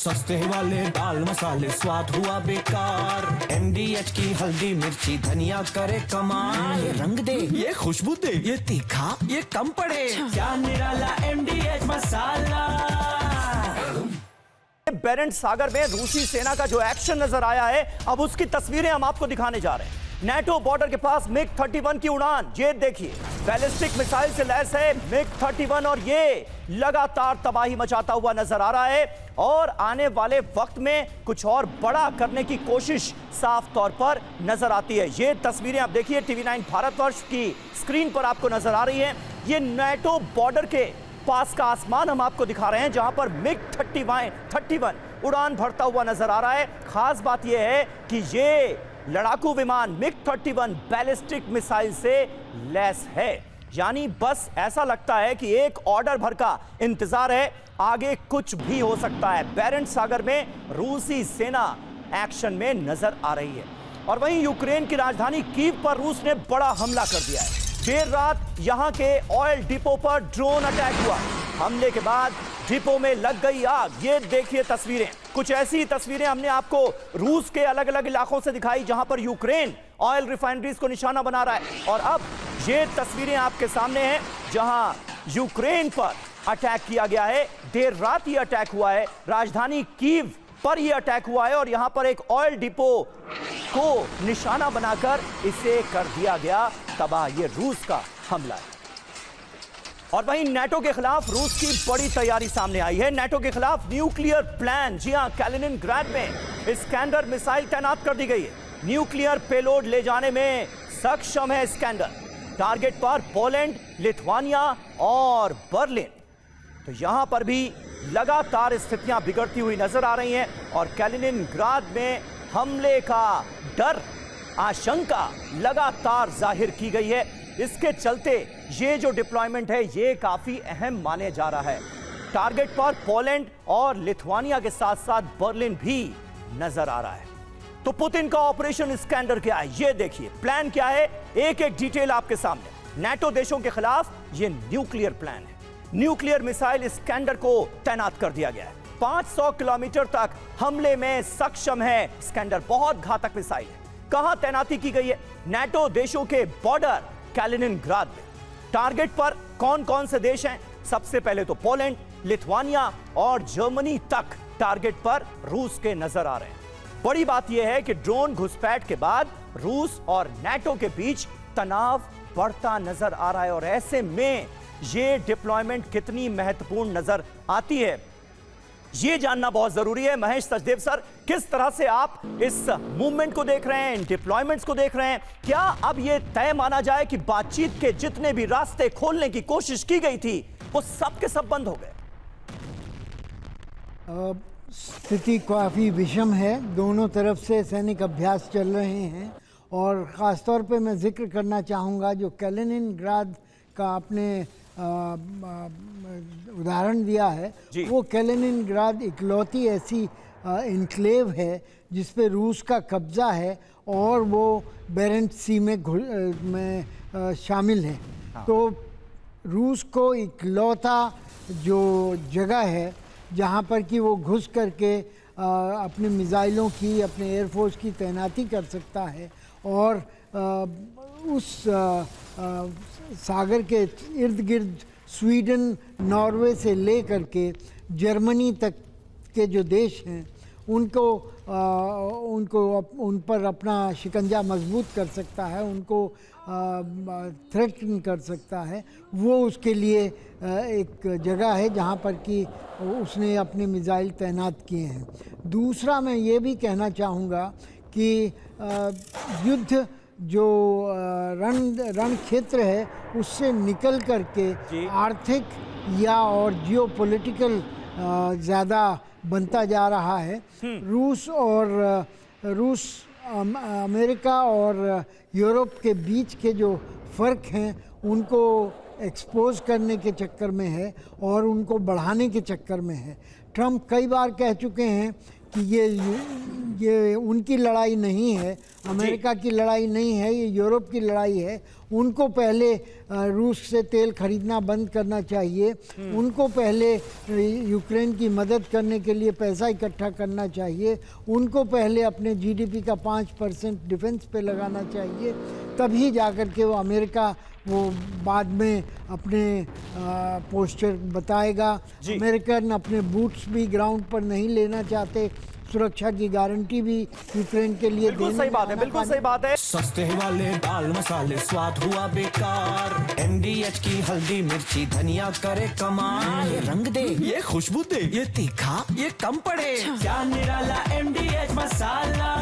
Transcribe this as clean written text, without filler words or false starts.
सस्ते वाले दाल मसाले स्वाद हुआ बेकार। MDH की हल्दी मिर्ची धनिया करे कमाल। ये रंग दे, ये खुशबू दे, ये तीखा, ये कम पड़े। क्या निराला MDH मसाला। बेरेंट सागर में रूसी सेना का जो एक्शन नजर आया है, अब उसकी तस्वीरें हम आपको दिखाने जा रहे हैं। नेटो बॉर्डर के पास मिग 31 की उड़ान, ये देखिए, बैलिस्टिक मिसाइल से लैस है मिग 31 और ये लगातार तबाही मचाता हुआ नजर आ रहा है और आने वाले वक्त में कुछ और बड़ा करने की कोशिश साफ तौर पर नजर आती है। ये तस्वीरें आप देखिए TV9 भारतवर्ष की स्क्रीन पर आपको नजर आ रही हैं। ये नेटो बॉर्डर के पास का आसमान हम आपको दिखा रहे हैं जहां पर मिग 31 उड़ान भरता हुआ नजर आ रहा है। खास बात यह है कि ये लड़ाकू विमान मिग 31 बैलिस्टिक मिसाइल से लैस है, यानी बस ऐसा लगता है कि एक ऑर्डर भर का इंतजार है, आगे कुछ भी हो सकता है। बेरेंट सागर में रूसी सेना एक्शन में नजर आ रही है और वहीं यूक्रेन की राजधानी कीव पर रूस ने बड़ा हमला कर दिया है। देर रात यहां के ऑयल डिपो पर ड्रोन अटैक हुआ। हमले के बाद डिपो में लग गई आग। ये देखिए तस्वीरें, कुछ ऐसी तस्वीरें हमने आपको रूस के अलग अलग इलाकों से दिखाई जहां पर यूक्रेन ऑयल रिफाइनरीज को निशाना बना रहा है और अब ये तस्वीरें आपके सामने हैं जहां यूक्रेन पर अटैक किया गया है। देर रात ये अटैक हुआ है, राजधानी कीव पर यह अटैक हुआ है और यहां पर एक ऑयल डिपो को निशाना बनाकर इसे कर दिया गया तबाह। ये रूस का हमला है और वहीं नेटो के खिलाफ रूस की बड़ी तैयारी सामने आई है। नेटो के खिलाफ न्यूक्लियर प्लान, जी हां, कैलिनिनग्राड में इस्कैंडर मिसाइल तैनात कर दी गई है। न्यूक्लियर पेलोड ले जाने में सक्षम है इस्कैंडर। टारगेट पर पोलैंड, लिथुआनिया और बर्लिन। तो यहां पर भी लगातार स्थितियां बिगड़ती हुई नजर आ रही हैं और कैलिनिनग्राड में हमले का डर, आशंका लगातार जाहिर की गई है। इसके चलते ये जो डिप्लॉयमेंट है ये काफी अहम माने जा रहा है। टारगेट पर पोलैंड और लिथुआनिया के साथ साथ बर्लिन भी नजर आ रहा है। तो पुतिन का ऑपरेशन इस्कैंडर क्या है, ये देखिए, प्लान क्या है, एक एक डिटेल आपके सामने। नेटो देशों के खिलाफ ये न्यूक्लियर प्लान है। न्यूक्लियर मिसाइल इस्कैंडर को तैनात कर दिया गया है। 500 किलोमीटर तक हमले में सक्षम है इस्कैंडर, बहुत घातक मिसाइल है। कहां तैनाती की गई है? नेटो देशों के बॉर्डर कैलिनिनग्राड में। टारगेट पर कौन कौन से देश हैं? सबसे पहले तो पोलैंड, लिथुआनिया और जर्मनी तक टारगेट पर रूस के नजर आ रहे हैं। बड़ी बात यह है कि ड्रोन घुसपैठ के बाद रूस और नेटो के बीच तनाव बढ़ता नजर आ रहा है और ऐसे में ये डिप्लॉयमेंट कितनी महत्वपूर्ण नजर आती है, ये जानना बहुत जरूरी है। महेश सचदेव सर, किस तरह से आप इस मूवमेंट को देख रहे हैं, इन डिप्लॉयमेंट्स को देख रहे हैं? क्या अब ये तय माना जाए कि बातचीत के जितने भी रास्ते खोलने की कोशिश की गई थी वो सब के सब बंद हो गए? स्थिति काफ़ी विषम है। दोनों तरफ से सैनिक अभ्यास चल रहे हैं और ख़ासतौर पे मैं जिक्र करना चाहूँगा जो कैलिनिनग्राड का आपने उदाहरण दिया है, वो कैलिनिनग्राड इकलौती ऐसी इनक्लेव है जिस पे रूस का कब्ज़ा है और वो बेरेंट सी में शामिल है। हाँ। तो रूस को इकलौता जो जगह है जहाँ पर कि वो घुस करके अपने मिसाइलों की, अपने एयरफोर्स की तैनाती कर सकता है और उस सागर के इर्द गिर्द स्वीडन, नॉर्वे से ले करके जर्मनी तक के जो देश हैं उन पर अपना शिकंजा मजबूत कर सकता है, उनको थ्रेटन कर सकता है। वो उसके लिए एक जगह है जहाँ पर कि उसने अपने मिसाइल तैनात किए हैं। दूसरा मैं ये भी कहना चाहूँगा कि युद्ध जो रण क्षेत्र है उससे निकल करके आर्थिक या और जियोपॉलिटिकल ज़्यादा बनता जा रहा है। अमेरिका और यूरोप के बीच के जो फ़र्क हैं उनको एक्सपोज करने के चक्कर में है और उनको बढ़ाने के चक्कर में है। ट्रंप कई बार कह चुके हैं कि ये ये उनकी लड़ाई नहीं है, अमेरिका की लड़ाई नहीं है, ये यूरोप की लड़ाई है। उनको पहले रूस से तेल खरीदना बंद करना चाहिए, उनको पहले यूक्रेन की मदद करने के लिए पैसा इकट्ठा करना चाहिए, उनको पहले अपने जीडीपी का 5% डिफेंस पे लगाना चाहिए, तभी जाकर के वो अमेरिका वो बाद में अपने पोस्चर बताएगा। अमेरिकन अपने बूट्स भी ग्राउंड पर नहीं लेना चाहते, सुरक्षा की गारंटी भी यूक्रेन के लिए बिल्कुल सही बात है, बिल्कुल सही बात है। सस्ते वाले दाल मसाले स्वाद हुआ बेकार, एमडीएच की हल्दी मिर्ची धनिया करे कमाल। ये रंग दे, ये खुशबू दे, ये तीखा, ये कम पड़े, क्या निराला एमडीएच मसाला।